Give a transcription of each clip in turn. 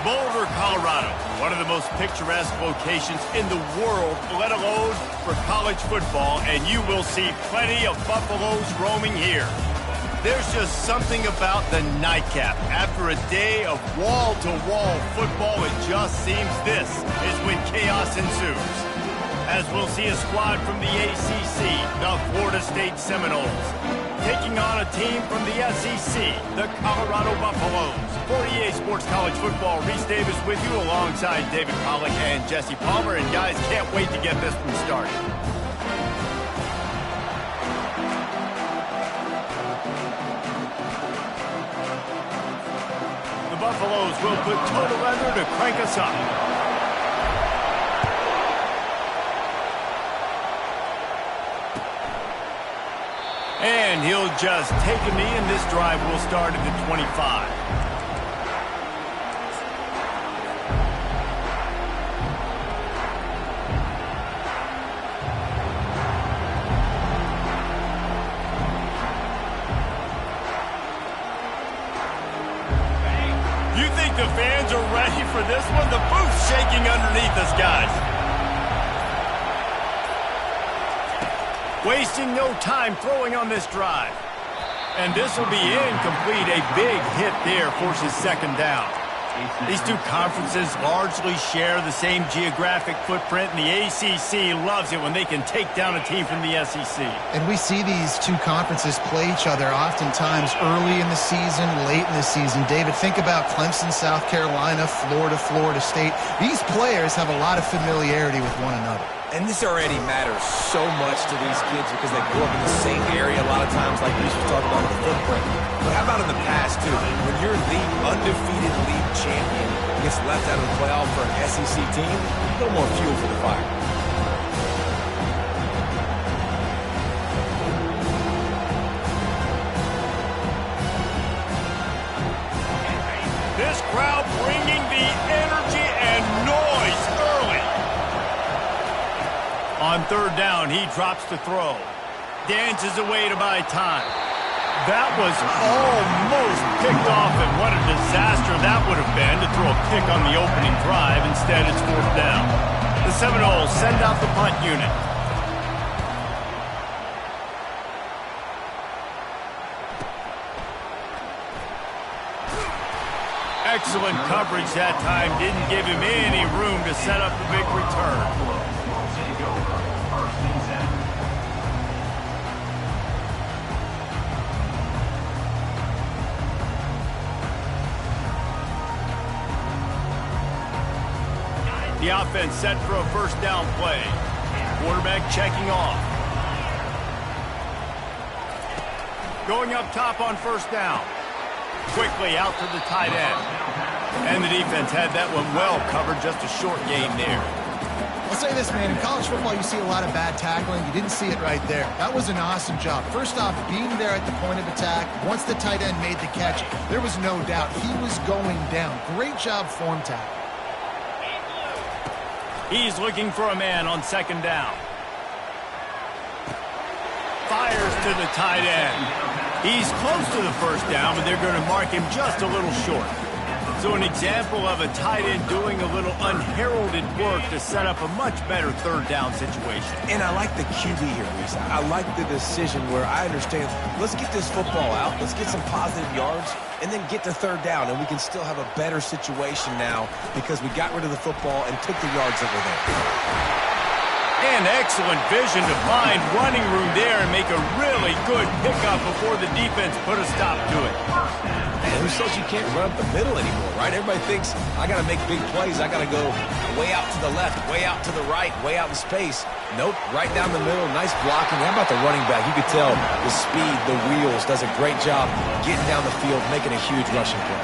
Boulder, Colorado, one of the most picturesque locations in the world, let alone for college football, and you will see plenty of Buffaloes roaming here. There's just something about the nightcap. After a day of wall-to-wall football, it just seems this is when chaos ensues. As we'll see a squad from the ACC, the Florida State Seminoles, taking on a team from the SEC, the Colorado Buffaloes. For EA Sports College Football, Reese Davis with you alongside David Pollack and Jesse Palmer. And guys, can't wait to get this one started. The Buffaloes will put total under to crank us up. And he'll just take a knee, and this drive will start at the 25. You think the fans are ready for this one? The booth's shaking underneath us, guys. Wasting no time throwing on this drive. And this will be incomplete. A big hit there forces second down. These two conferences largely share the same geographic footprint, and the ACC loves it when they can take down a team from the SEC. And we see these two conferences play each other oftentimes early in the season, late in the season. David, think about Clemson, South Carolina, Florida, Florida State. These players have a lot of familiarity with one another. And this already matters so much to these kids because they grew up in the same area a lot of times, like we was talking about with the footprint. But how about in the past, too? When you're the undefeated league champion gets left out of the playoff for an SEC team, a little more fuel for the fire. This crowd bringing the energy and noise early. On third down, he drops to throw. Dances away to buy time. That was almost picked off, and what a disaster that would have been to throw a pick on the opening drive. Instead, it's fourth down. The Seminoles send out the punt unit. Excellent coverage that time. Didn't give him any room to set up the big return. The offense set for a first down play. Quarterback checking off. Going up top on first down. Quickly out to the tight end. And the defense had that one well covered, just a short gain there. I'll say this, man. In college football, you see a lot of bad tackling. You didn't see it right there. That was an awesome job. First off, being there at the point of attack. Once the tight end made the catch, there was no doubt he was going down. Great job form tackle. He's looking for a man on second down. Fires to the tight end. He's close to the first down, but they're going to mark him just a little short. So an example of a tight end doing a little unheralded work to set up a much better third down situation. And I like the QB here, Reese. I like the decision where I understand, let's get this football out, let's get some positive yards, and then get to third down, and we can still have a better situation now because we got rid of the football and took the yards that were there. And excellent vision to find running room there and make a really good pickup before the defense put a stop to it. And who says you can't run up the middle anymore, right? Everybody thinks, I got to make big plays. I got to go way out to the left, way out to the right, way out in space. Nope, right down the middle, nice blocking. How about the running back? You could tell the speed, the wheels, does a great job getting down the field, making a huge rushing play.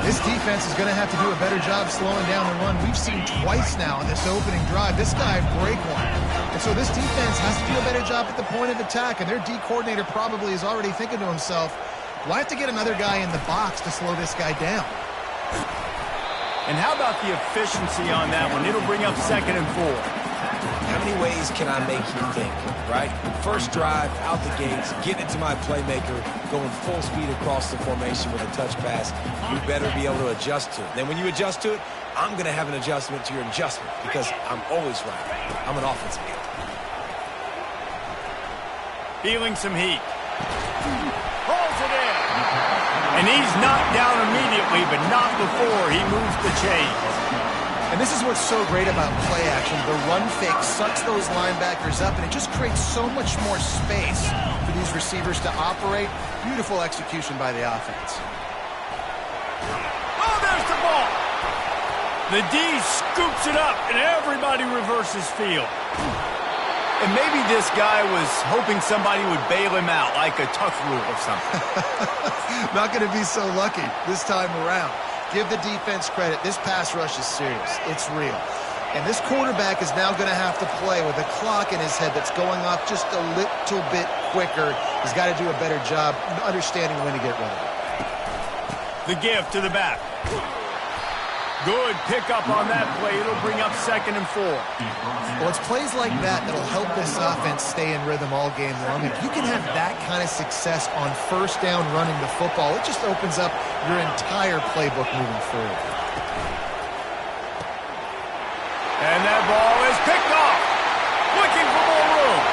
This defense is going to have to do a better job slowing down the run. We've seen twice now in this opening drive. This guy break one. And so this defense has to do a better job at the point of attack, and their D coordinator probably is already thinking to himself, well, I have to get another guy in the box to slow this guy down. And how about the efficiency on that one? It'll bring up 2nd and 4. how many ways can I make you think, right? First drive, out the gates, get it to my playmaker, going full speed across the formation with a touch pass. You better be able to adjust to it. Then when you adjust to it, I'm going to have an adjustment to your adjustment because I'm always right. I'm an offensive guy. Feeling some heat. Pulls it in. And he's knocked down immediately, but not before he moves the chains. And this is what's so great about play action. The run fake sucks those linebackers up, and it just creates so much more space for these receivers to operate. Beautiful execution by the offense. Oh, there's the ball. The D scoops it up, and everybody reverses field. And maybe this guy was hoping somebody would bail him out, like a tough rule or something. Not going to be so lucky this time around. Give the defense credit. This pass rush is serious. It's real. And this quarterback is now going to have to play with a clock in his head that's going off just a little bit quicker. He's got to do a better job understanding when to get rid of it. The give to the back. Good pickup on that play. It'll bring up 2nd and 4. Well, it's plays like that that'll help this offense stay in rhythm all game long. If you can have that kind of success on first down running the football, it just opens up your entire playbook moving forward. And that ball is picked off. Looking for more room.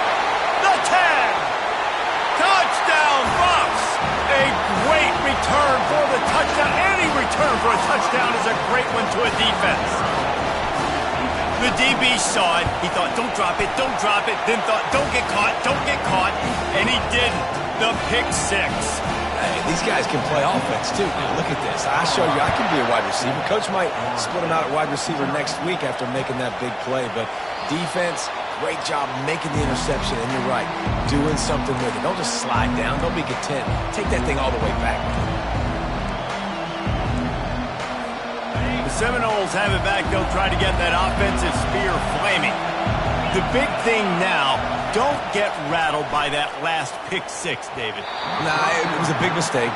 The 10. Touchdown, Bucks. A great return for the touchdown. Any return for a touchdown is a great one to a defense. The DB saw it. He thought, don't drop it, don't drop it. Then thought, don't get caught, don't get caught. And he did the pick 6. Hey, these guys can play offense, too. Now, look at this. I show you I can be a wide receiver. Coach might split him out at wide receiver next week after making that big play. But defense, great job making the interception. And you're right, doing something with it. Don't just slide down. Don't be content. Take that thing all the way back. The Seminoles have it back. They'll try to get that offensive spear flaming. The big thing now, don't get rattled by that last pick 6, David. Nah, it was a big mistake.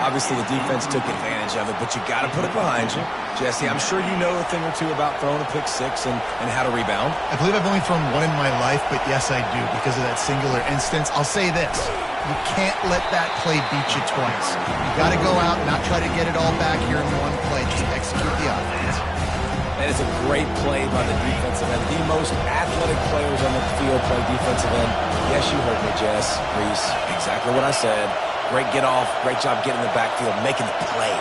Obviously, the defense took advantage of it, but you got to put it behind you. Jesse, I'm sure you know a thing or two about throwing a pick 6 and how to rebound. I believe I've only thrown one in my life, but yes, I do because of that singular instance. I'll say this. You can't let that play beat you twice. You got to go out and not try to get it all back here in one play. Just execute the offense. That is a great play by the defensive end. The most athletic players on the field play defensive end. Yes, you heard me, Jess, Reese. Exactly what I said. Great get off. Great job getting in the backfield, making the play.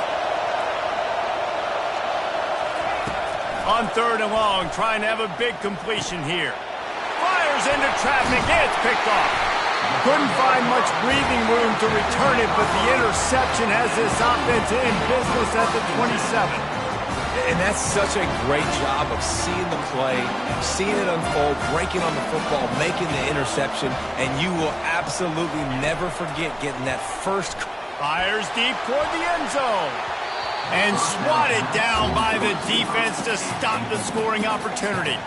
On 3rd and long, trying to have a big completion here. Fires into traffic. It's picked off. Couldn't find much breathing room to return it, but the interception has this offense in business at the 27. And that's such a great job of seeing the play, seeing it unfold, breaking on the football, making the interception, and you will absolutely never forget getting that first. Fires deep toward the end zone. And swatted down by the defense to stop the scoring opportunity.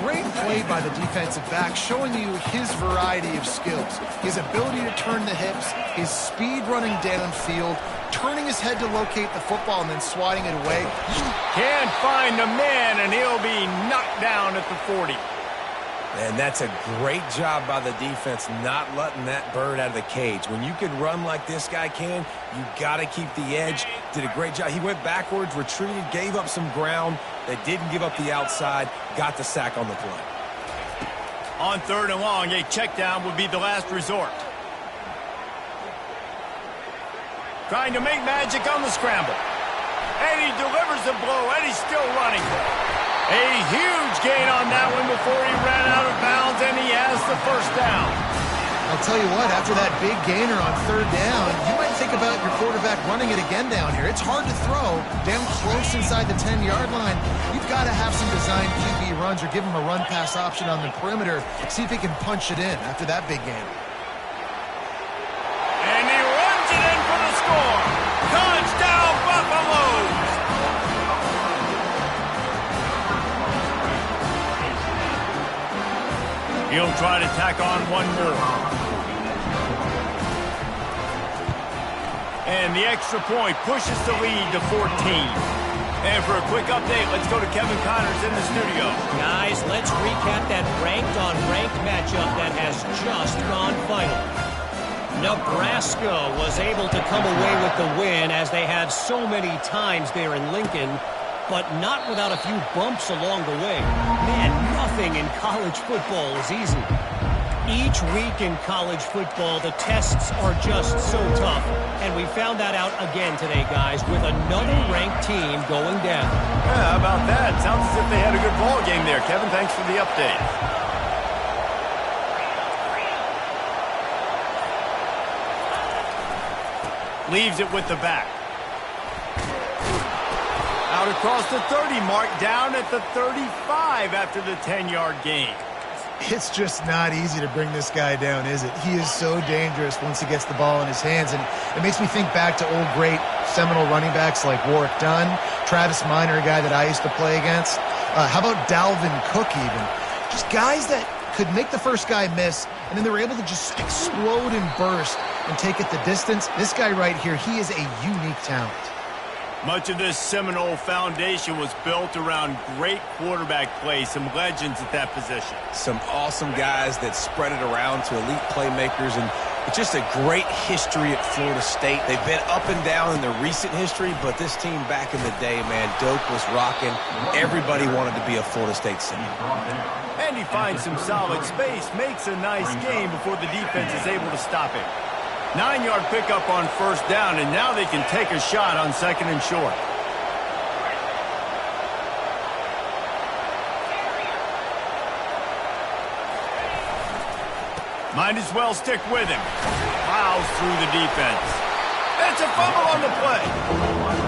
Great play by the defensive back, showing you his variety of skills. His ability to turn the hips, his speed running downfield, turning his head to locate the football and then swatting it away. Can't find a man, and he'll be knocked down at the 40. And that's a great job by the defense not letting that bird out of the cage. When you can run like this guy can, you got to keep the edge. Did a great job. He went backwards, retreated, gave up some ground. They didn't give up the outside, got the sack on the play. On 3rd and long, a check down would be the last resort. Trying to make magic on the scramble. And he delivers the blow, and he's still running. A huge gain on that one before he ran out of bounds, and he has the first down. I'll tell you what, after that big gainer on 3rd down, you might think about your quarterback running it again down here. It's hard to throw down close inside the 10-yard line. You've got to have some design QB runs or give him a run-pass option on the perimeter. See if he can punch it in after that big gainer. And he runs it in for the score. Touchdown, Buffaloes! He'll try to tack on one more. And the extra point pushes the lead to 14. And for a quick update, let's go to Kevin Connors in the studio. Guys, let's recap that ranked-on-ranked matchup that has just gone final. Nebraska was able to come away with the win as they have so many times there in Lincoln, but not without a few bumps along the way. Man, nothing in college football is easy. Each week in college football, the tests are just so tough, and we found that out again today, guys, with another ranked team going down. Yeah, how about that? Sounds as if they had a good ball game there. Kevin, thanks for the update. Leaves it with the back. Out across the 30 mark, down at the 35 after the 10-yard gain. It's just not easy to bring this guy down, is it? He is so dangerous once he gets the ball in his hands, and it makes me think back to old great Seminole running backs like Warwick Dunn, Travis Minor, a guy that I used to play against. How about Dalvin Cook even? Just guys that could make the first guy miss, and then they were able to just explode and burst and take it the distance. This guy right here, he is a unique talent. Much of this Seminole foundation was built around great quarterback play, some legends at that position. Some awesome guys that spread it around to elite playmakers, and it's just a great history at Florida State. They've been up and down in their recent history, but this team back in the day, man, Doak was rocking. Everybody wanted to be a Florida State senior. And he finds some solid space, makes a nice game before the defense is able to stop him. 9-yard pickup on first down, and now they can take a shot on second and short. Might as well stick with him. Plows through the defense. It's a fumble on the play.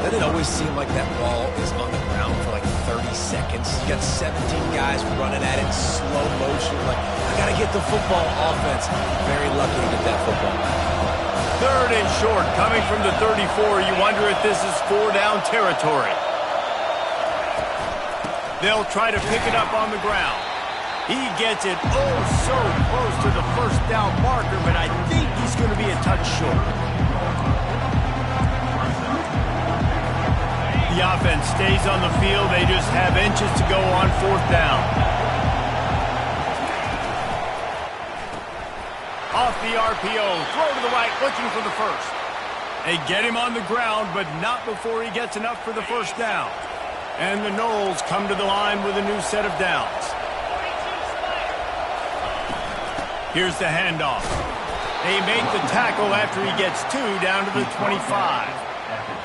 Doesn't it always seem like that ball is on the ground for like 30 seconds? You got 17 guys running at it in slow motion. Like, I got to get the football. Offense very lucky to get that football back. Third and short, coming from the 34. You wonder if this is 4-down territory. They'll try to pick it up on the ground. He gets it so close to the first down marker, but I think he's going to be a touch short. The offense stays on the field. They just have inches to go on fourth down. Off the RPO, throw to the right, looking for the first. They get him on the ground, but not before he gets enough for the first down. And the Noles come to the line with a new set of downs. Here's the handoff. They make the tackle after he gets 2 down to the 25.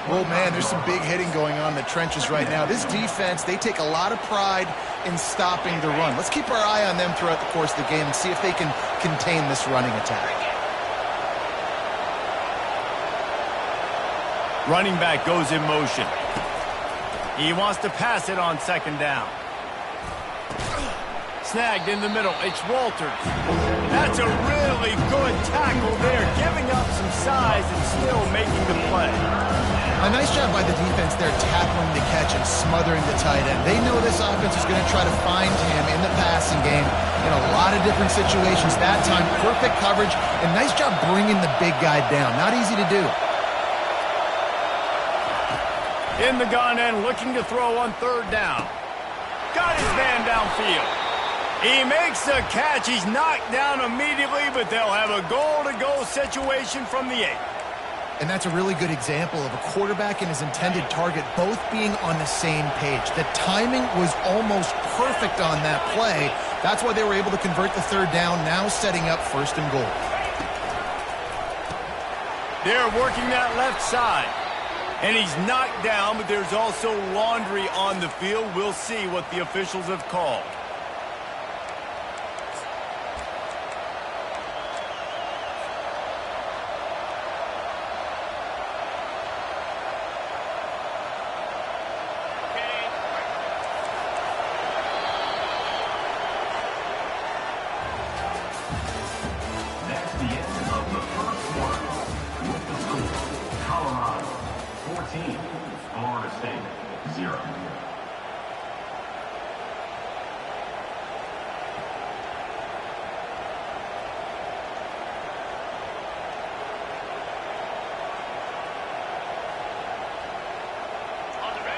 Well, man, there's some big hitting going on in the trenches right now. This defense, they take a lot of pride in stopping the run. Let's keep our eye on them throughout the course of the game and see if they can contain this running attack. Running back goes in motion. He wants to pass it on second down. Snagged in the middle. It's Walters. That's a really good tackle there, giving up some size and still making the play. A nice job by the defense there, tackling the catch and smothering the tight end. They know this offense is going to try to find him in the passing game in a lot of different situations. That time, perfect coverage, and nice job bringing the big guy down. Not easy to do. In the gun and looking to throw on third down. Got his man downfield. He makes the catch. He's knocked down immediately, but they'll have a goal-to-go situation from the 8. And that's a really good example of a quarterback and his intended target both being on the same page. The timing was almost perfect on that play. That's why they were able to convert the third down, now setting up first and goal. They're working that left side. And he's knocked down, but there's also laundry on the field. We'll see what the officials have called.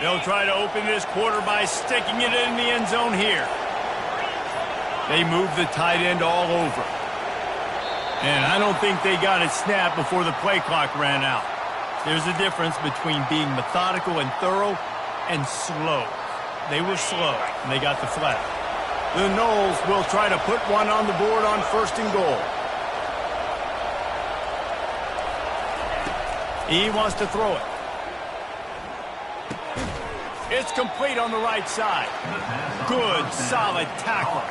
They'll try to open this quarter by sticking it in the end zone here. They move the tight end all over. And I don't think they got it snapped before the play clock ran out. There's a difference between being methodical and thorough and slow. They were slow, and they got the flag. The Noles will try to put one on the board on 1st and goal. He wants to throw it. It's complete on the right side. Good, solid tackle.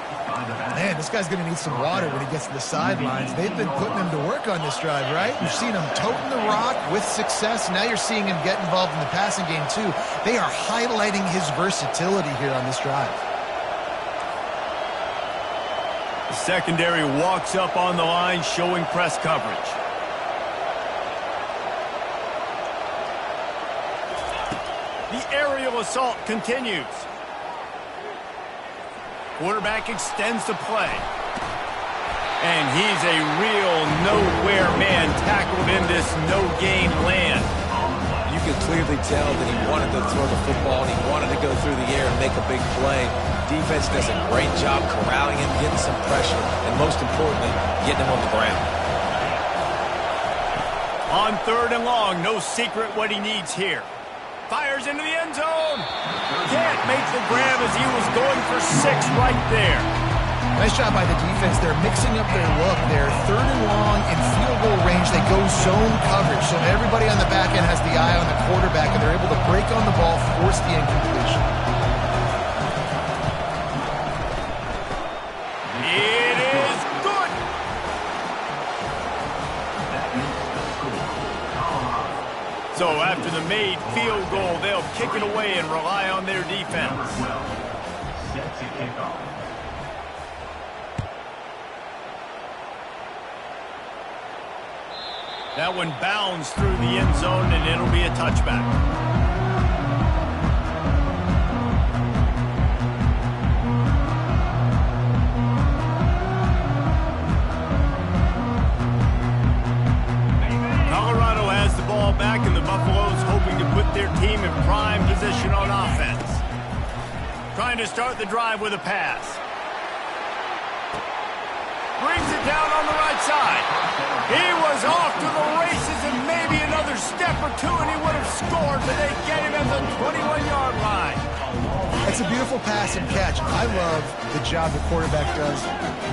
Man, this guy's going to need some water when he gets to the sidelines. They've been putting him to work on this drive, right? You've seen him toting the rock with success. Now you're seeing him get involved in the passing game, too. They are highlighting his versatility here on this drive. The secondary walks up on the line, showing press coverage. The aerial assault continues. Quarterback extends the play. And he's a real nowhere man tackled in this no-gain land. You could clearly tell that he wanted to throw the football and he wanted to go through the air and make a big play. Defense does a great job corralling him, getting some pressure, and most importantly, getting him on the ground. On 3rd and long, no secret what he needs here. Fires into the end zone. Can't make the grab as he was going for 6 right there. Nice job by the defense. They're mixing up their look. They're 3rd and long in field goal range. They go zone coverage. So everybody on the back end has the eye on the quarterback, and they're able to break on the ball, force the incompletion. It is good. So after the made field goal, they'll kick it away and rely on their defense. That one bounds through the end zone, and it'll be a touchback. Colorado has the ball back, and the Buffaloes hoping to put their team in prime position on offense. Trying to start the drive with a pass. Brings it down on the right side. He was off to the races and maybe another step or two and he would have scored, but they get him at the 21-yard line. It's a beautiful pass and catch. I love the job the quarterback does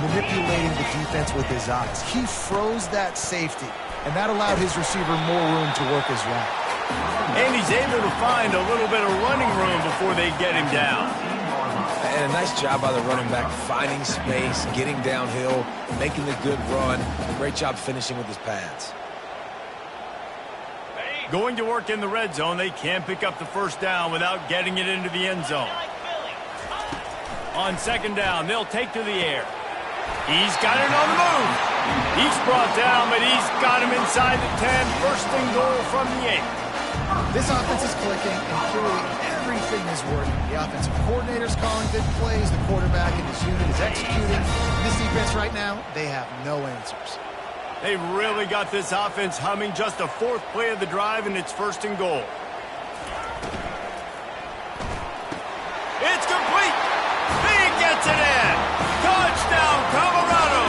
manipulating the defense with his eyes. He froze that safety, and that allowed his receiver more room to work his route. And he's able to find a little bit of running room before they get him down. And a nice job by the running back, finding space, getting downhill, making the good run. Great job finishing with his pads. Going to work in the red zone, they can't pick up the 1st down without getting it into the end zone. On 2nd down, they'll take to the air. He's got it on the move. He's brought down, but he's got him inside the 10. 1st and goal from the 8. This offense is clicking, and clearly everything is working. The offensive coordinator's calling good plays. The quarterback in his unit is executing. This defense right now, they have no answers. They've really got this offense humming. Just a 4th play of the drive, and it's 1st and goal. It's complete. He gets it in. Touchdown, Colorado.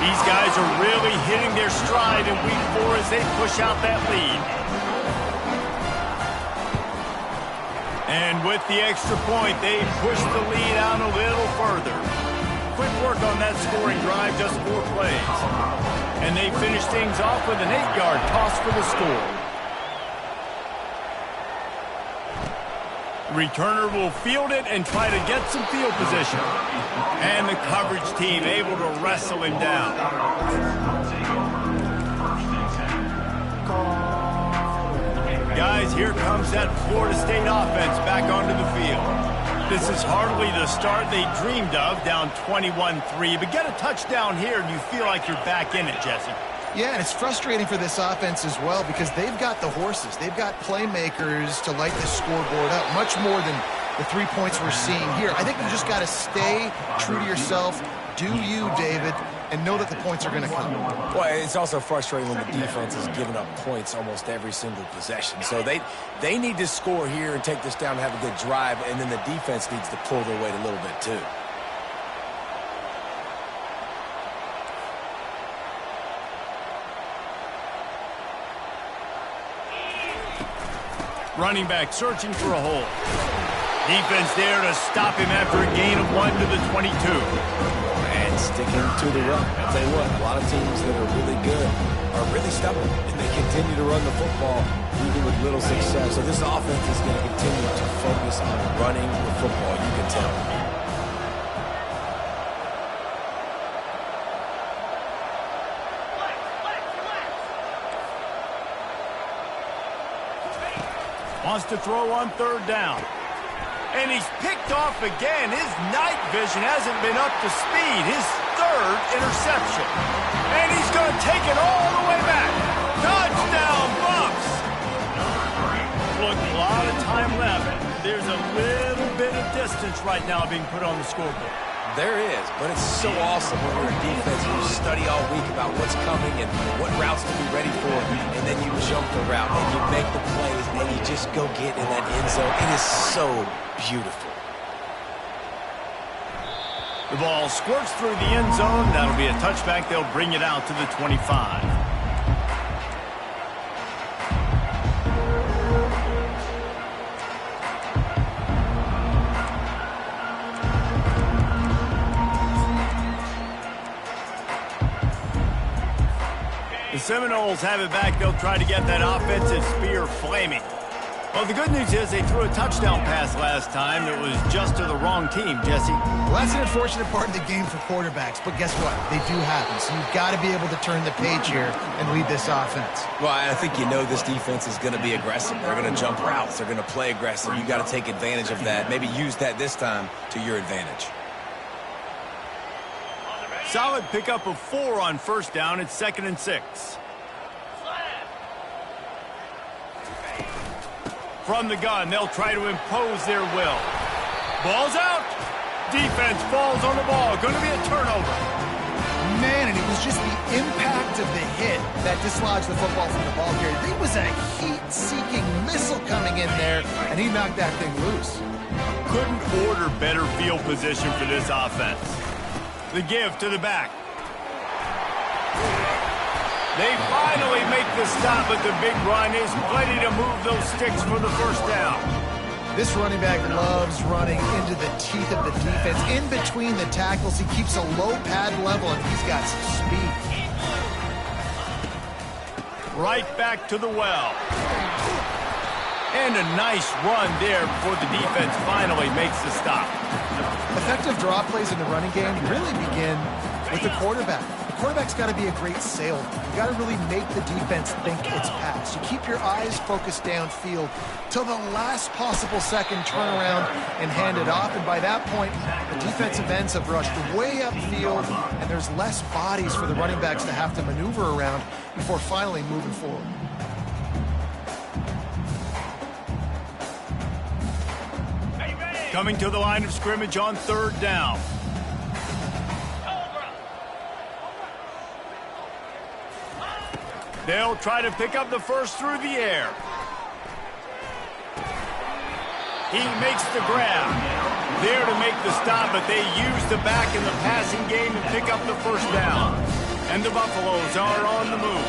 These guys are really hitting their stride in week 4 as they push out that lead. And with the extra point, they push the lead out a little further. Quick work on that scoring drive, just 4 plays. And they finish things off with an 8-yard toss for the score. The returner will field it and try to get some field position. And the coverage team able to wrestle him down. Guys, here comes that Florida State offense back onto the field. This is hardly the start they dreamed of, down 21-3. But get a touchdown here and you feel like you're back in it, Jesse. Yeah, and it's frustrating for this offense as well because they've got the horses. They've got playmakers to light the scoreboard up, much more than the 3 points we're seeing here. I think you just got to stay true to yourself. Do you, David, and know that the points are going to come. Well, it's also frustrating when the defense is giving up points almost every single possession. So they need to score here and take this down and have a good drive, and then the defense needs to pull their weight a little bit too. Running back searching for a hole. Defense there to stop him after a gain of 1 to the 22. And sticking to the run. I'll tell you what, a lot of teams that are really good are really stubborn, and they continue to run the football even with little success. So this offense is going to continue to focus on running the football, you can tell. Wants to throw on 3rd down. And he's picked off again. His night vision hasn't been up to speed. His 3rd interception. And he's going to take it all the way back. Touchdown, Bucks! Look, a lot of time left. There's a little bit of distance right now being put on the scoreboard. There is, but it's so awesome when you're a defense and you study all week about what's coming and what routes to be ready for, and then you jump the route and you make the plays and you just go get in that end zone. It is so beautiful. The ball squirts through the end zone. That'll be a touchback. They'll bring it out to the 25. The Seminoles have it back. They'll try to get that offensive spear flaming. Well, the good news is they threw a touchdown pass last time. It was just to the wrong team, Jesse. Well, that's an unfortunate part of the game for quarterbacks, but guess what? They do happen, so you've got to be able to turn the page here and lead this offense. Well, I think you know this defense is going to be aggressive. They're going to jump routes. They're going to play aggressive. You got to take advantage of that. Maybe use that this time to your advantage. Solid pickup of 4 on 1st down. It's 2nd and 6. From the gun, they'll try to impose their will. Ball's out. Defense falls on the ball. Going to be a turnover. Man, and it was just the impact of the hit that dislodged the football from the ball carrier. There was a heat-seeking missile coming in there, and he knocked that thing loose. Couldn't order better field position for this offense. The give to the back. They finally make the stop, but the big run is plenty to move those sticks for the 1st down. This running back loves running into the teeth of the defense. In between the tackles, he keeps a low pad level, and he's got some speed. Right back to the well. And a nice run there before the defense finally makes the stop. Effective draw plays in the running game really begin with the quarterback. The quarterback's got to be a great salesman. You got to really make the defense think it's pass. You keep your eyes focused downfield till the last possible second, turn around and hand it off. And by that point, the defensive ends have rushed way upfield, and there's less bodies for the running backs to have to maneuver around before finally moving forward. Coming to the line of scrimmage on 3rd down. They'll try to pick up the 1st through the air. He makes the grab. There to make the stop, but they use the back in the passing game and pick up the 1st down. And the Buffaloes are on the move.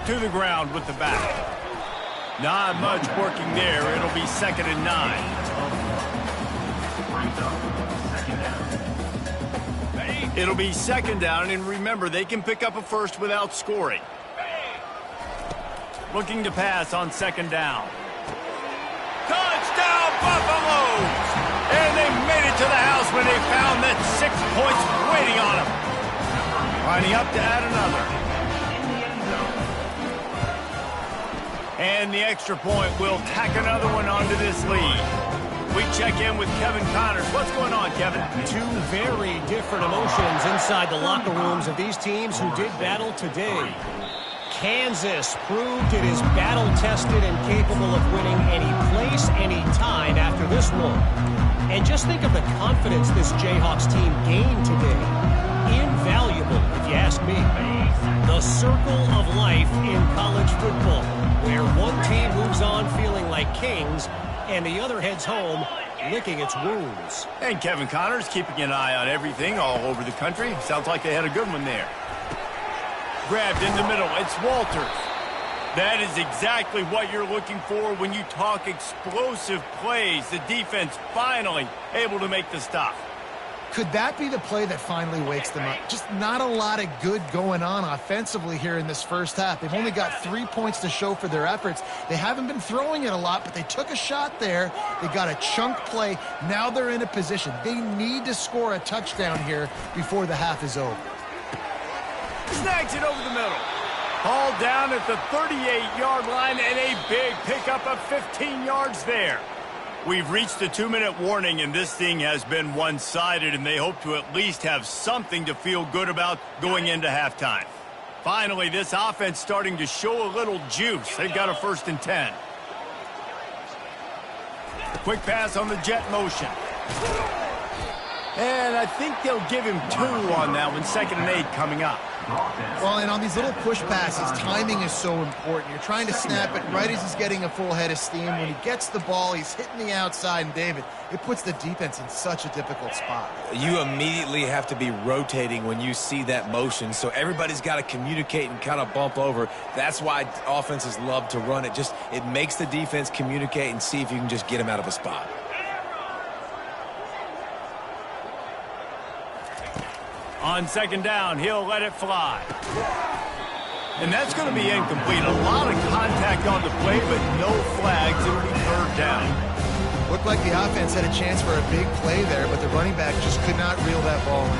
To the ground with the back. Not much working there. It'll be 2nd and 9. It'll be 2nd down, and remember, they can pick up a 1st without scoring. Looking to pass on 2nd down. Touchdown, Buffaloes! And they made it to the house when they found that 6 points waiting on them. Lining up to add another. And the extra point will tack another one onto this lead. We check in with Kevin Connors. What's going on, Kevin? 2 very different emotions inside the locker rooms of these teams who did battle today. Kansas proved it is battle-tested and capable of winning any place, any time after this one. And just think of the confidence this Jayhawks team gained today. Invaluable, if you ask me. The circle of life in college football, where one team moves on feeling like kings and the other heads home licking its wounds. And Kevin Connors keeping an eye on everything all over the country. Sounds like they had a good one there. Grabbed in the middle. It's Walters. That is exactly what you're looking for when you talk explosive plays. The defense finally able to make the stop. Could that be the play that finally wakes them up? Just not a lot of good going on offensively here in this first half. They've only got 3 points to show for their efforts. They haven't been throwing it a lot, but they took a shot there. They got a chunk play. Now they're in a position. They need to score a touchdown here before the half is over. Snags it over the middle. Hauled down at the 38-yard line and a big pickup of 15 yards there. We've reached the 2-minute warning, and this thing has been one-sided, and they hope to at least have something to feel good about going into halftime. Finally, this offense starting to show a little juice. They've got a 1st and 10. Quick pass on the jet motion. And I think they'll give him 2 on that one. 2nd and 8 coming up. Well, and on these little push passes, timing is so important. You're trying to snap it right as he's getting a full head of steam. When he gets the ball, he's hitting the outside, and David, it puts the defense in such a difficult spot. You immediately have to be rotating when you see that motion, so everybody's got to communicate and kind of bump over. That's why offenses love to run it. It makes the defense communicate and see if you can just get him out of a spot. On 2nd down, he'll let it fly. And that's going to be incomplete. A lot of contact on the play, but no flags. It'll be 3rd down. Looked like the offense had a chance for a big play there, but the running back just could not reel that ball in.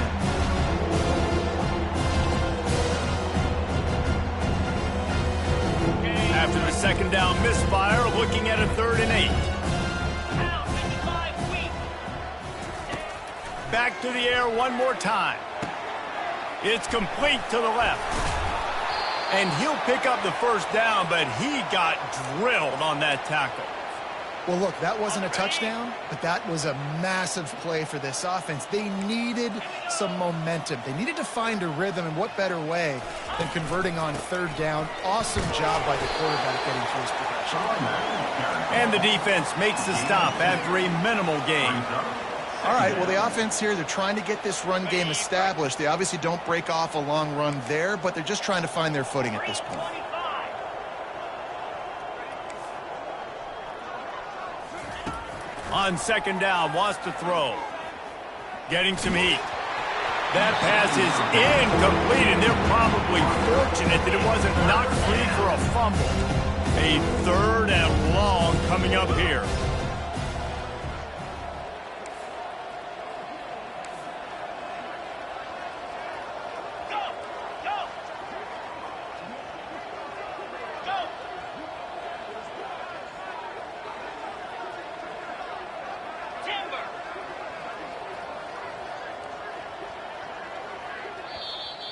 After the 2nd down misfire, looking at a 3rd and 8. Back to the air one more time. It's complete to the left. And he'll pick up the 1st down, but he got drilled on that tackle. Well, look, that wasn't a touchdown, but that was a massive play for this offense. They needed some momentum. They needed to find a rhythm, and what better way than converting on 3rd down. Awesome job by the quarterback getting through his progression. And the defense makes the stop after a minimal gain. All right, well, the offense here, they're trying to get this run game established. They obviously don't break off a long run there, but they're just trying to find their footing at this point. On 2nd down, wants to throw. Getting some heat. That pass is incomplete, and they're probably fortunate that it wasn't knocked free for a fumble. A 3rd and long coming up here.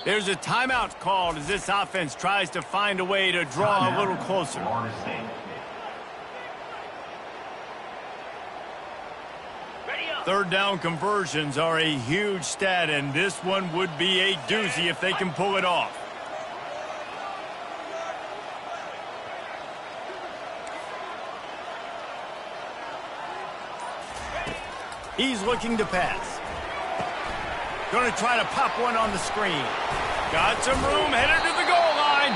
There's a timeout called as this offense tries to find a way to draw a little closer. 3rd down conversions are a huge stat, and this one would be a doozy if they can pull it off. He's looking to pass. Going to try to pop one on the screen. Got some room, headed to the goal line.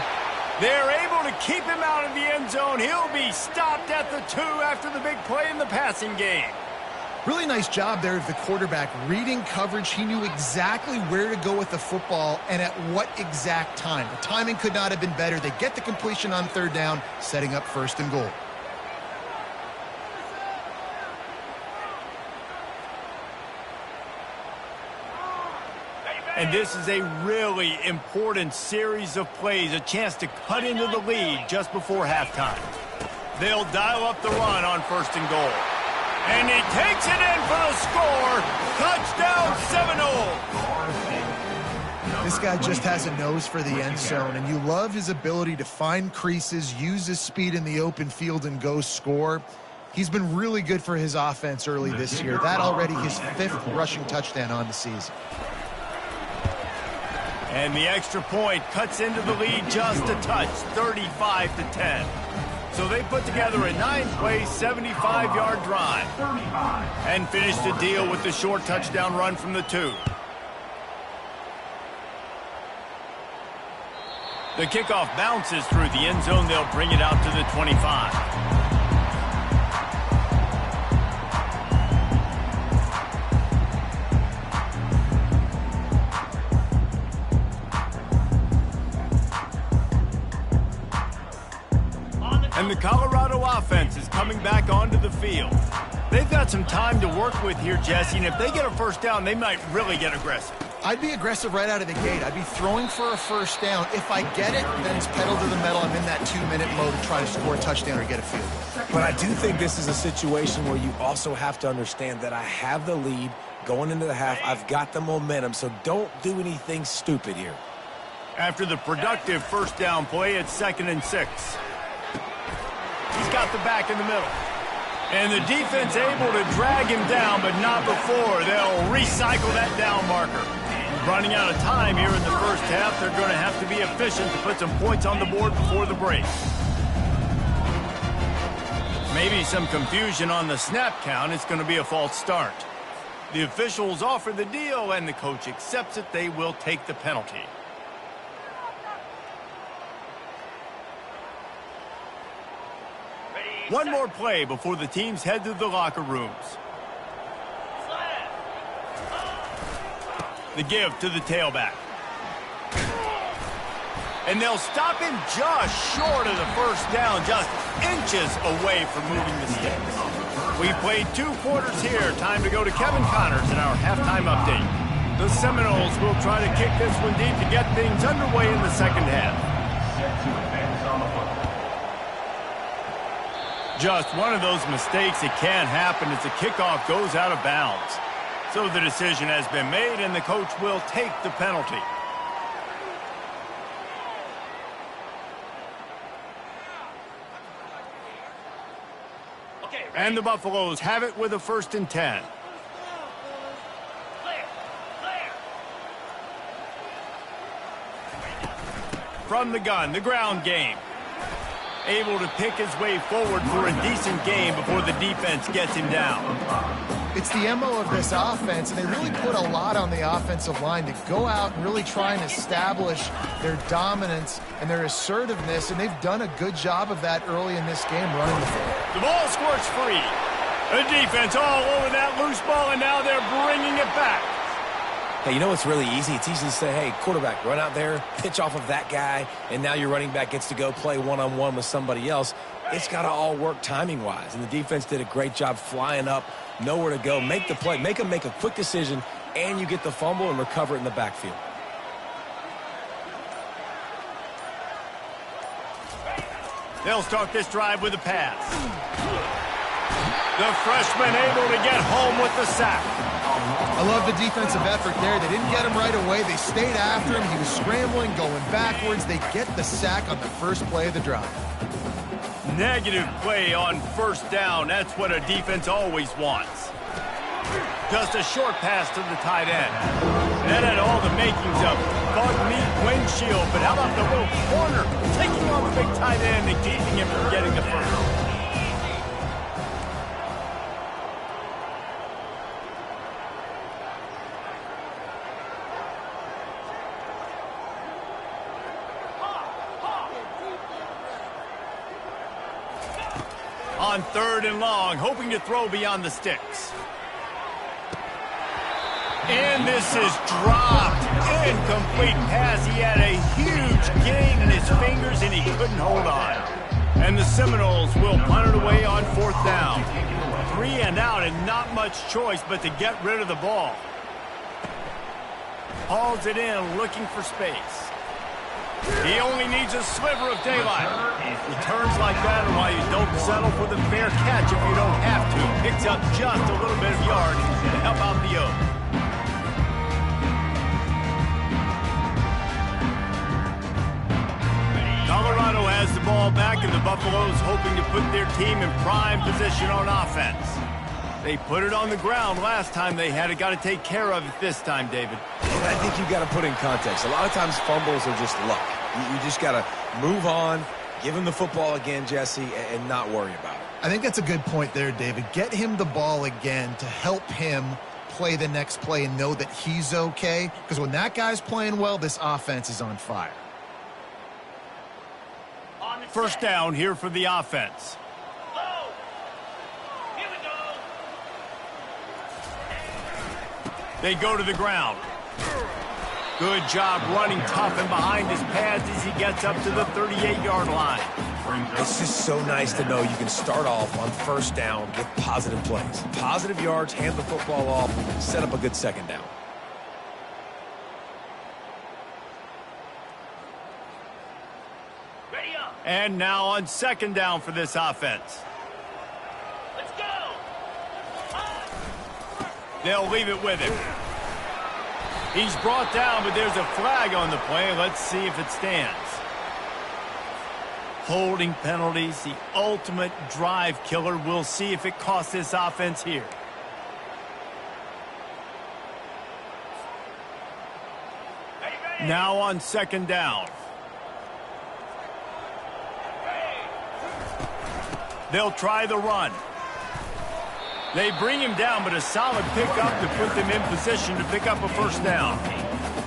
They're able to keep him out of the end zone. He'll be stopped at the 2 after the big play in the passing game. Really nice job there of the quarterback reading coverage. He knew exactly where to go with the football and at what exact time. The timing could not have been better. They get the completion on 3rd down, setting up 1st and goal. And this is a really important series of plays, a chance to cut into the lead just before halftime. They'll dial up the run on 1st and goal. And he takes it in for the score. Touchdown, Seminoles. This guy just has a nose for the end zone, and you love his ability to find creases, use his speed in the open field, and go score. He's been really good for his offense early this year. That already his 5th rushing touchdown on the season. And the extra point cuts into the lead just a touch, 35-10. So they put together a 9-play, 75-yard drive and finished the deal with the short touchdown run from the 2. The kickoff bounces through the end zone. They'll bring it out to the 25. And the Colorado offense is coming back onto the field. They've got some time to work with here, Jesse, and if they get a first down, they might really get aggressive. I'd be aggressive right out of the gate. I'd be throwing for a first down. If I get it, then it's pedal to the metal. I'm in that 2-minute mode to try to score a touchdown or get a field goal. But I do think this is a situation where you also have to understand that I have the lead going into the half. I've got the momentum, so don't do anything stupid here. After the productive first down play, it's 2nd and 6. He's got the back in the middle. And the defense able to drag him down, but not before. They'll recycle that down marker. Running out of time here in the first half. They're going to have to be efficient to put some points on the board before the break. Maybe some confusion on the snap count. It's going to be a false start. The officials offer the deal, and the coach accepts it. They will take the penalty. One more play before the teams head to the locker rooms. The give to the tailback. And they'll stop him just short of the first down, just inches away from moving the sticks. We played 2 quarters here. Time to go to Kevin Connors in our halftime update. The Seminoles will try to kick this one deep to get things underway in the second half. Just one of those mistakes that can happen as the kickoff goes out of bounds. So the decision has been made, and the coach will take the penalty. And the Buffaloes have it with a 1st and 10. From the gun, the ground game. Able to pick his way forward for a decent game before the defense gets him down. It's the MO of this offense, and they really put a lot on the offensive line to go out and really try and establish their dominance and their assertiveness, and they've done a good job of that early in this game running the ball. The ball squirts free. The defense all over that loose ball, and now they're bringing it back. Hey, you know what's really easy? It's easy to say, hey, quarterback, run out there, pitch off of that guy, and now your running back gets to go play one-on-one with somebody else. It's got to all work timing-wise, and the defense did a great job flying up, nowhere to go, make the play, make them make a quick decision, and you get the fumble and recover it in the backfield. They'll start this drive with a pass. The freshman able to get home with the sack. I love the defensive effort there. They didn't get him right away. They stayed after him. He was scrambling, going backwards. They get the sack on the first play of the drive. Negative play on first down. That's what a defense always wants. Just a short pass to the tight end. That had all the makings of bug meat windshield, but how about the little corner taking on the big tight end and keeping him from getting the first? On 3rd and long, hoping to throw beyond the sticks. And this is dropped. Incomplete pass. He had a huge gain in his fingers, and he couldn't hold on. And the Seminoles will punt it away on 4th down. 3 and out, and not much choice but to get rid of the ball. Hauls it in, looking for space. He only needs a sliver of daylight. Returns like that are why you don't settle for the fair catch if you don't have to. Picks up just a little bit of yardage to help out the Oaks. ball back, and the Buffaloes hoping to put their team in prime position on offense. They put it on the ground last time they had it. Got to take care of it this time, David. And I think you've got to put in context. A lot of times fumbles are just luck. You just got to move on, give him the football again, Jesse, and not worry about it. I think that's a good point there, David. Get him the ball again to help him play the next play and know that he's okay. Because when that guy's playing well, this offense is on fire. First down here for the offense. They go to the ground. Good job running tough and behind his pads as he gets up to the 38-yard line. It's just so nice to know you can start off on first down with positive plays. Positive yards, hand the football off, set up a good second down. And now on second down for this offense. Let's go! They'll leave it with him. He's brought down, but there's a flag on the play. Let's see if it stands. Holding penalties, the ultimate drive killer. We'll see if it costs this offense here. Now on second down. They'll try the run. They bring him down, but a solid pickup to put them in position to pick up a first down.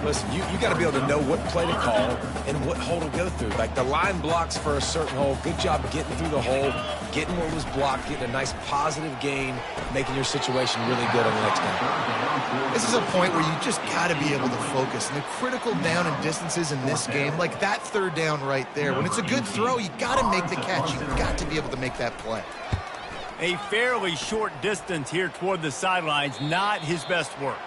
Listen, you got to be able to know what play to call and what hole to go through. Like the line blocks for a certain hole. Good job getting through the hole, getting what was blocked, getting a nice positive gain, making your situation really good on the next down. This is a point where you just got to be able to focus. And the critical down and distances in this game, like that third down right there, when it's a good throw, you got to make the catch. You've got to be able to make that play. A fairly short distance here toward the sidelines, not his best work.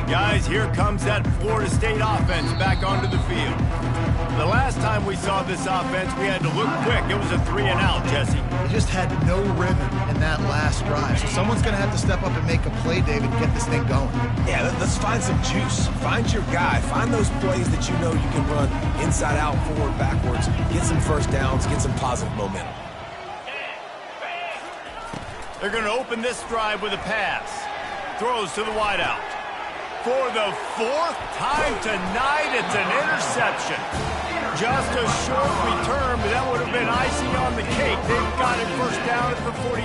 Guys, here comes that Florida State offense back onto the field. The last time we saw this offense, we had to look quick. It was a 3-and-out, Jesse. They just had no rhythm in that last drive. So someone's going to have to step up and make a play, David, and get this thing going. Yeah, let's find some juice. Find your guy. Find those plays that you know you can run inside out, forward, backwards. Get some first downs. Get some positive momentum. They're going to open this drive with a pass. Throws to the wideout. For the fourth time tonight, it's an interception. Just a short return, but that would have been icing on the cake. They've got it first down at the 42.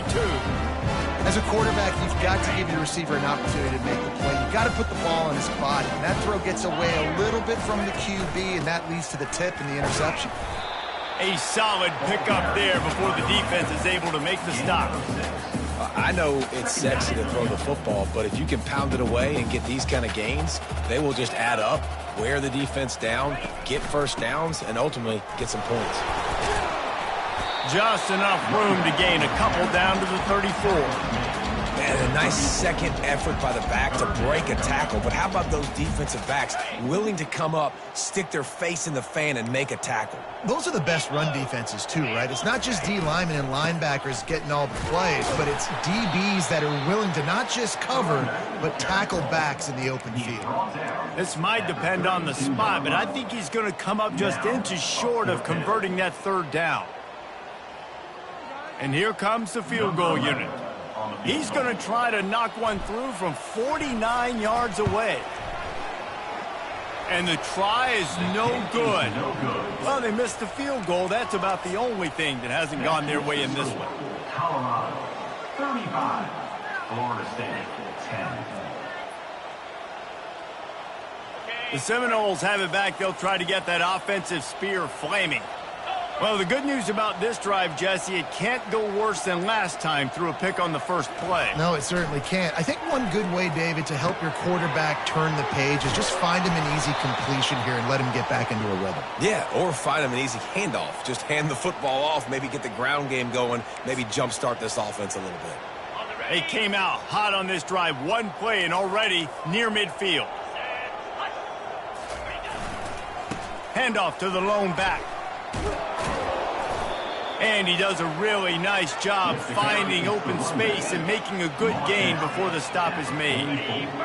As a quarterback, you've got to give your receiver an opportunity to make the play. You've got to put the ball in his body. And that throw gets away a little bit from the QB, and that leads to the tip and the interception. A solid pickup there before the defense is able to make the stop. I know it's sexy to throw the football, but if you can pound it away and get these kind of gains, they will just add up, wear the defense down, get first downs, and ultimately get some points. Just enough room to gain a couple down to the 34. And a nice second effort by the back to break a tackle. But how about those defensive backs willing to come up, stick their face in the fan, and make a tackle? Those are the best run defenses, too, right? It's not just D linemen and linebackers getting all the plays, but it's DBs that are willing to not just cover, but tackle backs in the open field. This might depend on the spot, but I think he's going to come up just inches short of converting that third down. And here comes the field goal unit. He's going to try to knock one through from 49 yards away. And the try is no good. Well, they missed the field goal. That's about the only thing that hasn't gone their way in this one. Colorado, 35. Florida State, 10. The Seminoles have it back. They'll try to get that offensive spear flaming. Well, the good news about this drive, Jesse, it can't go worse than last time through a pick on the first play. No, it certainly can't. I think one good way, David, to help your quarterback turn the page is just find him an easy completion here and let him get back into a rhythm. Yeah, or find him an easy handoff. Just hand the football off, maybe get the ground game going, maybe jumpstart this offense a little bit. They came out hot on this drive. One play and already near midfield. Handoff to the lone back. And he does a really nice job finding open space and making a good gain before the stop is made.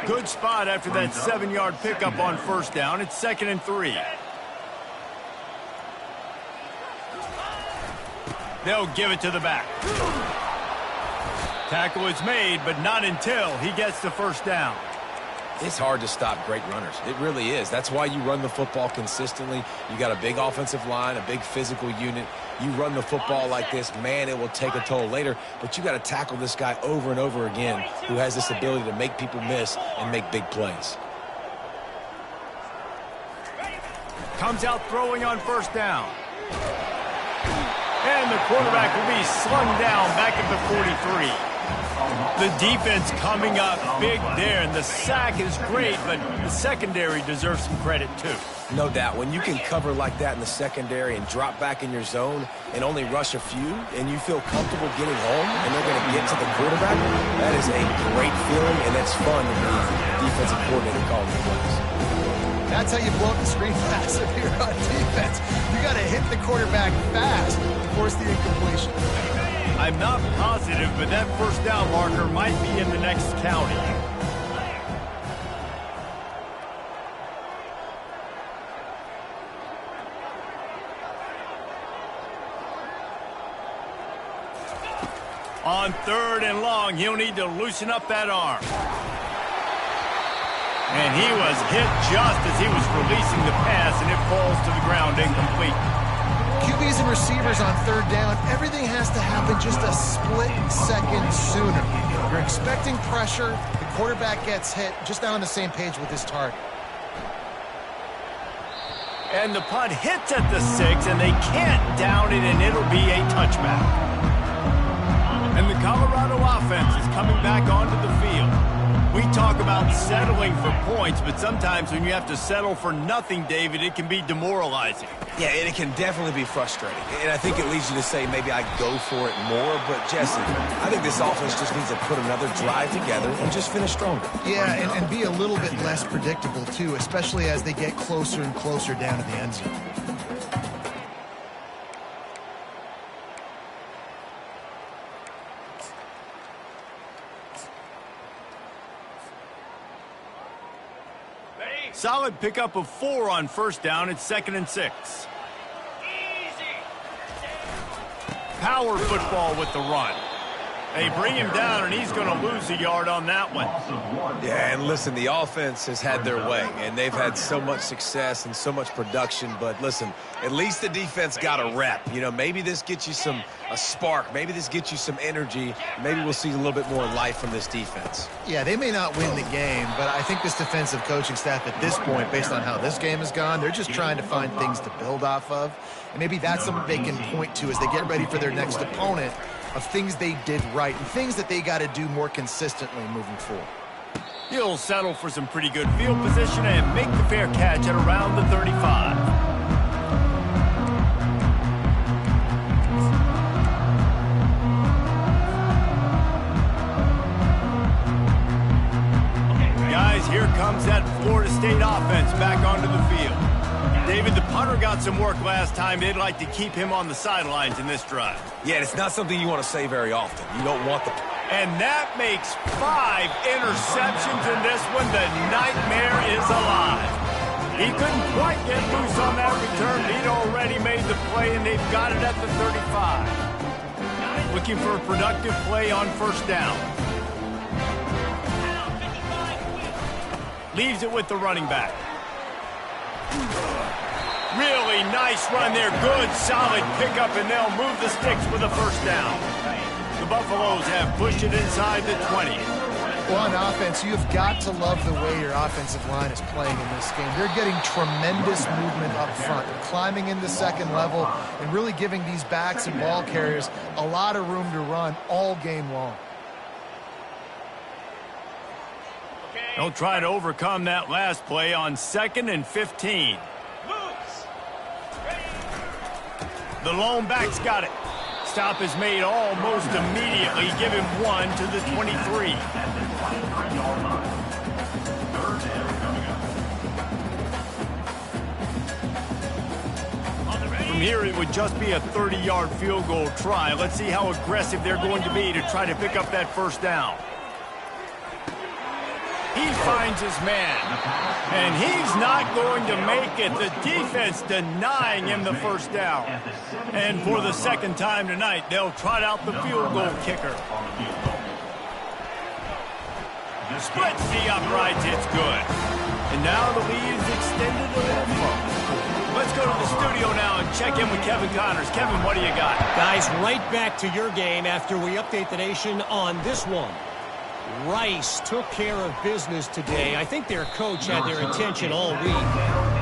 Good spot after that 7-yard pickup on first down. It's 2nd and 3. They'll give it to the back. Tackle is made, but not until he gets the first down. It's hard to stop great runners. It really is. That's why you run the football consistently. You got a big offensive line, a big physical unit. You run the football like this, man, it will take a toll later. But you got to tackle this guy over and over again who has this ability to make people miss and make big plays. Comes out throwing on first down. And the quarterback will be slung down back at the 43. The defense coming up big there, and the sack is great, but the secondary deserves some credit too. No doubt. When you can cover like that in the secondary and drop back in your zone and only rush a few, and you feel comfortable getting home, and they're going to get to the quarterback, that is a great feeling, and that's fun to be defensive coordinator calling the plays. That's how you blow up the screen fast if you're on defense. You got to hit the quarterback fast to force the incompletion. I'm not positive, but that first down marker might be in the next county. On 3rd and long, he'll need to loosen up that arm. And he was hit just as he was releasing the pass, and it falls to the ground incomplete. QBs and receivers on 3rd down, everything has to happen just a split second sooner. You're expecting pressure, the quarterback gets hit, just not on the same page with his target. And the punt hits at the 6, and they can't down it, and it'll be a touchback. And the Colorado offense is coming back onto the field. We talk about settling for points, but sometimes when you have to settle for nothing, David, it can be demoralizing. Yeah, and it can definitely be frustrating. And I think it leads you to say maybe I go for it more. But, Jesse, I think this offense just needs to put another drive together and just finish stronger. Yeah, and be a little bit less predictable, too, especially as they get closer and closer down to the end zone. Solid pickup of 4 on first down. It's 2nd and 6. Power football with the run. They bring him down, and he's going to lose a yard on that one. Yeah, and listen, the offense has had their way, and they've had so much success and so much production. But listen, at least the defense got a rep. You know, maybe this gets you a spark. Maybe this gets you some energy. Maybe we'll see a little bit more life from this defense. Yeah, they may not win the game, but I think this defensive coaching staff at this point, based on how this game has gone, they're just trying to find things to build off of. And maybe that's something they can point to as they get ready for their next opponent, of things they did right and things that they got to do more consistently moving forward. He'll settle for some pretty good field position and make the fair catch at around the 35. comes that Florida State offense back onto the field. David, the punter got some work last time. They'd like to keep him on the sidelines in this drive. Yeah, it's not something you want to say very often. You don't want the... And that makes 5 interceptions in this one. The nightmare is alive. He couldn't quite get loose on that return. He'd already made the play, and they've got it at the 35. Looking for a productive play on first down. Leaves it with the running back. Really nice run there. Good, solid pickup, and they'll move the sticks with a first down. The Buffaloes have pushed it inside the 20. Well, on offense, you've got to love the way your offensive line is playing in this game. They're getting tremendous movement up front. They're climbing into second level and really giving these backs and ball carriers a lot of room to run all game long. They'll try to overcome that last play on 2nd and 15. The lone back's got it. Stop is made almost immediately. Give him 1 to the 23. From here, it would just be a 30-yard field goal try. Let's see how aggressive they're going to be to try to pick up that first down. He finds his man, and he's not going to make it. The defense denying him the first down. And for the second time tonight, they'll trot out the field goal kicker. Splits the uprights, it's good. And now the lead is extended a little further. Let's go to the studio now and check in with Kevin Connors. Kevin, what do you got? Guys, right back to your game after we update the nation on this one. Rice took care of business today. I think their coach had their attention all week.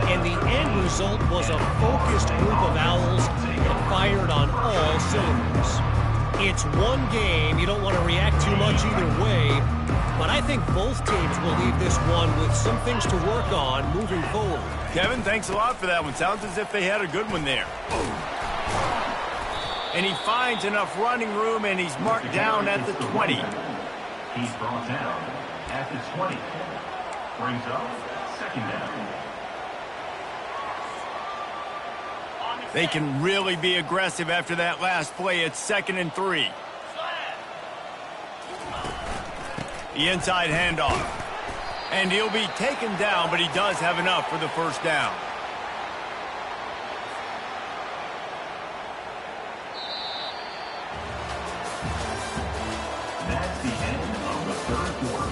And the end result was a focused group of Owls that fired on all cylinders. It's one game. You don't want to react too much either way. But I think both teams will leave this one with some things to work on moving forward. Kevin, thanks a lot for that one. Sounds as if they had a good one there. And he finds enough running room, and he's marked down at the 20. He's brought down at the 20. Brings up 2nd down. They can really be aggressive after that last play. It's 2nd and 3. The inside handoff. And he'll be taken down, but he does have enough for the first down. That's the end of the 3rd quarter.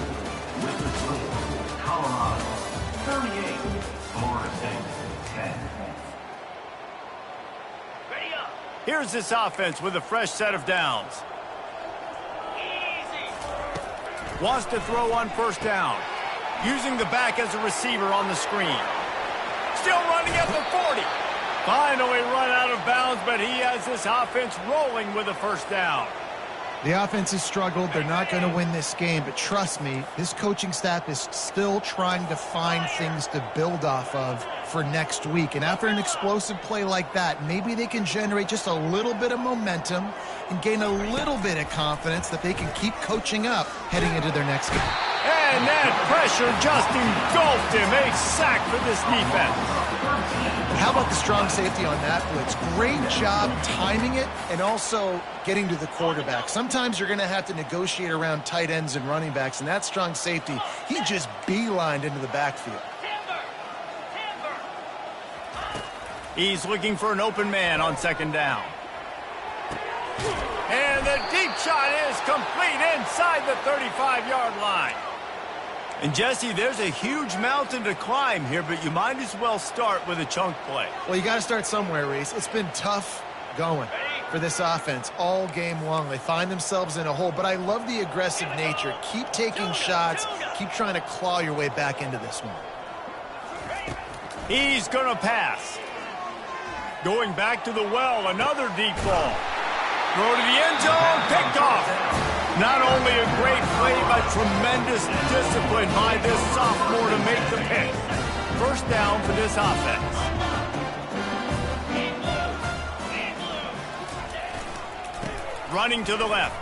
With the score, Colorado 38, Florida State 10. Ready up. Here's this offense with a fresh set of downs. Wants to throw on first down. Using the back as a receiver on the screen. Still running at the 40. Finally run out of bounds, but he has this offense rolling with a first down. The offense has struggled. They're not going to win this game, but trust me, this coaching staff is still trying to find things to build off of for next week. And after an explosive play like that, maybe they can generate just a little bit of momentum and gain a little bit of confidence that they can keep coaching up heading into their next game. And that pressure just engulfed him. A sack for this defense. How about the strong safety on that blitz? Great job timing it and also getting to the quarterback. Sometimes you're going to have to negotiate around tight ends and running backs, and that strong safety, he just beelined into the backfield. He's looking for an open man on 2nd down. And the deep shot is complete inside the 35-yard line. And, Jesse, there's a huge mountain to climb here, but you might as well start with a chunk play. Well, you got to start somewhere, Reese. It's been tough going for this offense all game long. They find themselves in a hole, but I love the aggressive nature. Keep taking shots. Keep trying to claw your way back into this one. He's going to pass. Going back to the well, another deep ball. Throw to the end zone, picked off. Not only a great play, but tremendous discipline by this sophomore to make the pick. First down for this offense. Running to the left.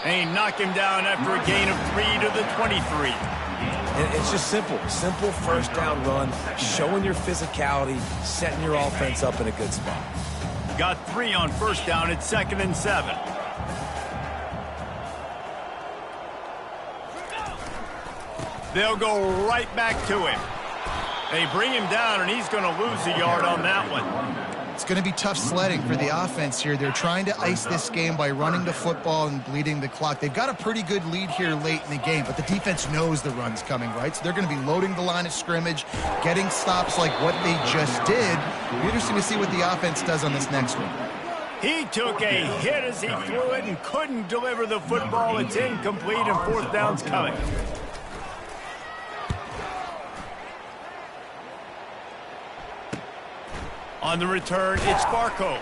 And he knocked him down after a gain of 3 to the 23. And it's just simple first down run, showing your physicality, setting your offense up in a good spot. Got 3 on first down at 2nd and 7. They'll go right back to him. They bring him down, and he's going to lose a yard on that one. It's going to be tough sledding for the offense here. They're trying to ice this game by running the football and bleeding the clock. They've got a pretty good lead here late in the game, but the defense knows the run's coming, right? So they're going to be loading the line of scrimmage, getting stops like what they just did. It'll be interesting to see what the offense does on this next one. He took a hit as he threw it and couldn't deliver the football. It's incomplete, and 4th down's coming. On the return, it's Barco.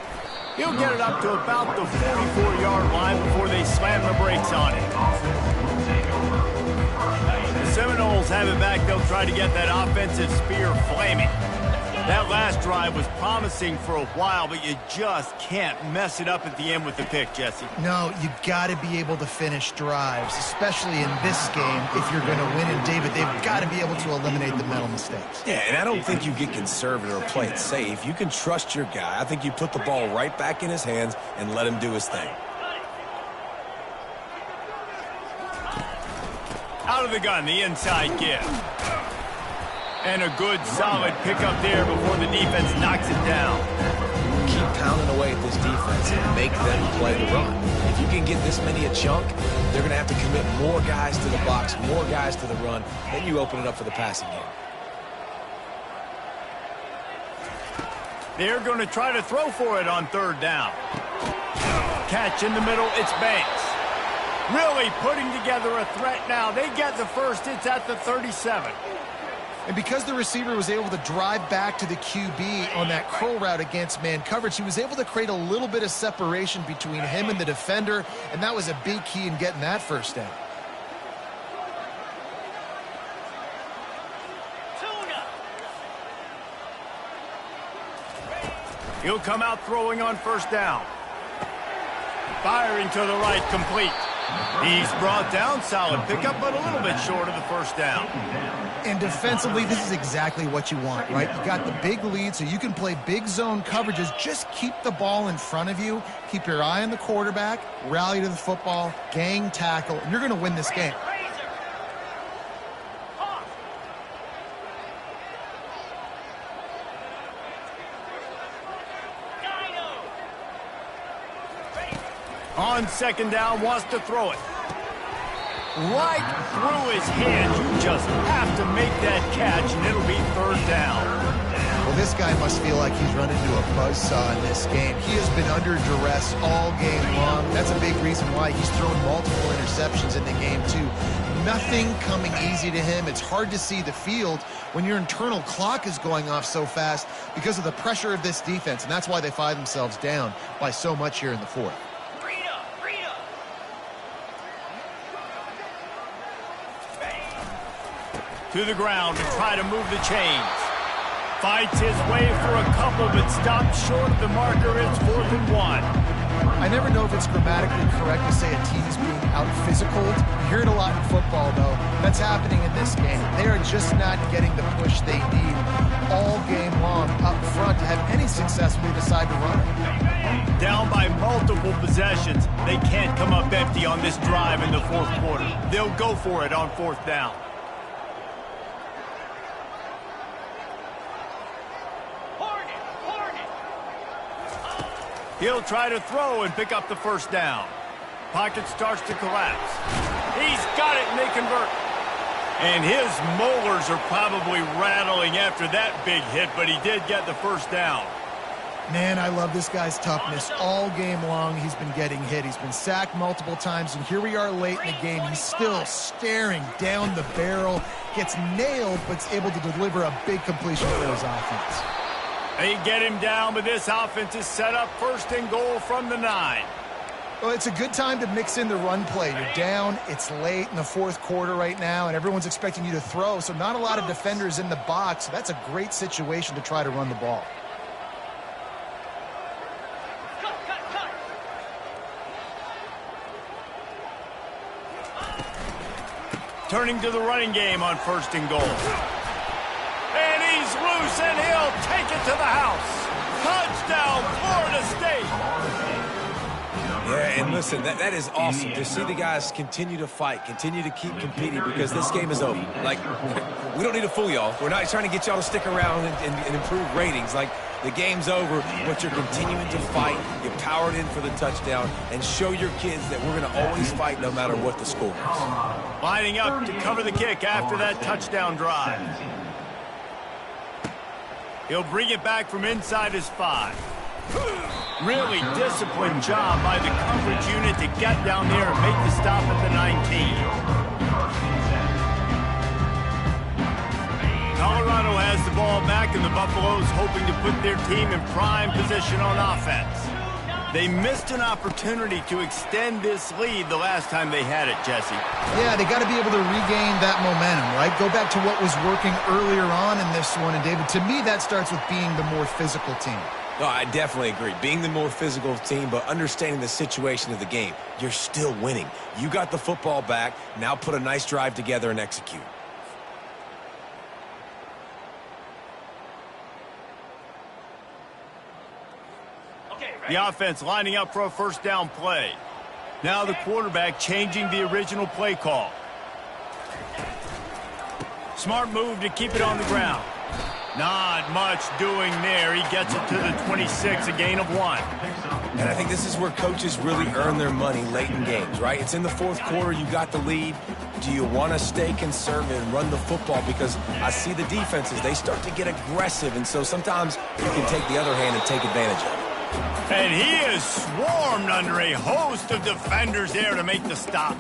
He'll get it up to about the 44-yard line before they slam the brakes on it. The Seminoles have it back. They'll try to get that offensive spear flaming. That last drive was promising for a while, but you just can't mess it up at the end with the pick, Jesse. No, you got to be able to finish drives, especially in this game if you're going to win. And, David, they've got to be able to eliminate the mental mistakes. Yeah, and I don't think you get conservative or play it safe. You can trust your guy. I think you put the ball right back in his hands and let him do his thing. Out of the gun, the inside give. And a good, solid pickup there before the defense knocks it down. Keep pounding away at this defense and make them play the run. If you can get this many a chunk, they're going to have to commit more guys to the box, more guys to the run. Then you open it up for the passing game. They're going to try to throw for it on 3rd down. Catch in the middle, it's Banks. Really putting together a threat now. They get the first. It's at the 37. And because the receiver was able to drive back to the QB on that curl route against man coverage, he was able to create a little bit of separation between him and the defender, and that was a big key in getting that first down. He'll come out throwing on 1st down. Firing to the right, complete. He's brought down, solid pickup, but a little bit short of the 1st down. And defensively, this is exactly what you want, right? You got the big lead, so you can play big zone coverages. Just keep the ball in front of you. Keep your eye on the quarterback, rally to the football, gang tackle, and you're going to win this game. On 2nd down, wants to throw it. Right through his hands. You just have to make that catch, and it'll be 3rd down. Well, this guy must feel like he's run into a buzzsaw in this game. He has been under duress all game long. That's a big reason why he's thrown multiple interceptions in the game, too. Nothing coming easy to him. It's hard to see the field when your internal clock is going off so fast because of the pressure of this defense, and that's why they find themselves down by so much here in the 4th. To the ground to try to move the chains. Fights his way for a couple, but stops short of the marker. It's 4th and 1. I never know if it's grammatically correct to say a team's being out-physicaled. You hear it a lot in football, though. That's happening in this game. They are just not getting the push they need all game long up front to have any success when they decide to run it. Down by multiple possessions. They can't come up empty on this drive in the 4th quarter. They'll go for it on 4th down. He'll try to throw and pick up the 1st down. Pocket starts to collapse. He's got it, and they convert. And his molars are probably rattling after that big hit, but he did get the 1st down. Man, I love this guy's toughness. All game long, he's been getting hit. He's been sacked multiple times, and here we are late in the game. He's still staring down the barrel, gets nailed, but is able to deliver a big completion for his offense. They get him down, but this offense is set up 1st and goal from the 9. Well, it's a good time to mix in the run play. You're down, it's late in the 4th quarter right now, and everyone's expecting you to throw, so not a lot of defenders in the box. So that's a great situation to try to run the ball. Turning to the running game on 1st and goal. And he's loose, and he'll take it to the house. Touchdown, Florida State. Yeah, and listen, that is awesome to see the guys continue to fight, continue to keep competing, because this game is over. Like, we don't need to fool y'all. We're not trying to get y'all to stick around and improve ratings. Like, the game's over, but you're continuing to fight. You powered in for the touchdown, and show your kids that we're going to always fight no matter what the score is. Lining up to cover the kick after that touchdown drive. He'll bring it back from inside his 5. Really disciplined job by the coverage unit to get down there and make the stop at the 19. Colorado has the ball back, and the Buffaloes hoping to put their team in prime position on offense. They missed an opportunity to extend this lead the last time they had it, Jesse. Yeah, they got to be able to regain that momentum, right? Go back to what was working earlier on in this one. And, David, to me, that starts with being the more physical team. No, I definitely agree. Being the more physical team, but understanding the situation of the game. You're still winning. You got the football back. Now put a nice drive together and execute. The offense lining up for a 1st down play. Now the quarterback changing the original play call. Smart move to keep it on the ground. Not much doing there. He gets it to the 26, a gain of 1. And I think this is where coaches really earn their money late in games, right? It's in the 4th quarter. You got the lead. Do you want to stay conservative and run the football? Because I see the defenses, they start to get aggressive, and so sometimes you can take the other hand and take advantage of it. And he is swarmed under a host of defenders there to make the stop.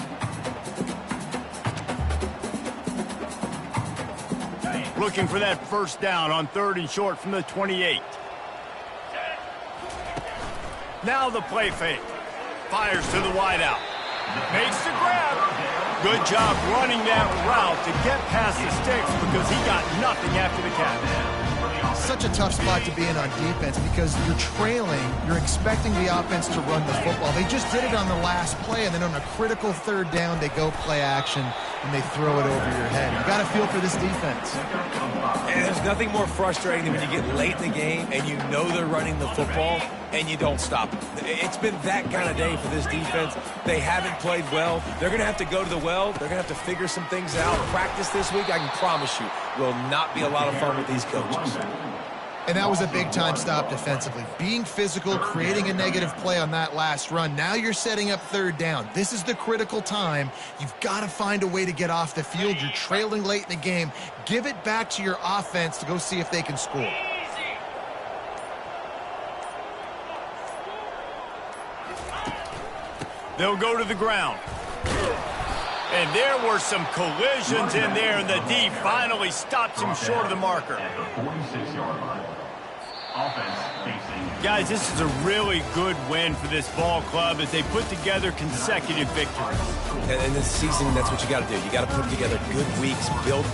Looking for that 1st down on 3rd and short from the 28. Now the play fake. Fires to the wideout. Makes the grab. Good job running that route to get past the sticks, because he got nothing after the catch. Such a tough spot to be in on defense, because you're trailing, you're expecting the offense to run the football. They just did it on the last play, and then on a critical 3rd down, they go play action, and they throw it over your head. You got to feel for this defense. And there's nothing more frustrating than when you get late in the game and you know they're running the football and you don't stop it. It's been that kind of day for this defense. They haven't played well. They're going to have to go to the well. They're going to have to figure some things out. Practice this week, I can promise you, will not be a lot of fun with these coaches. And that was a big-time stop defensively. Being physical, creating a negative play on that last run. Now you're setting up 3rd down. This is the critical time. You've got to find a way to get off the field. You're trailing late in the game. Give it back to your offense to go see if they can score. They'll go to the ground. And there were some collisions in there, and the D finally stops him short of the marker. At the 46-yard line. Offense facing. Guys, this is a really good win for this ball club as they put together consecutive victories. And in this season, that's what you got to do. You got to put together good weeks, build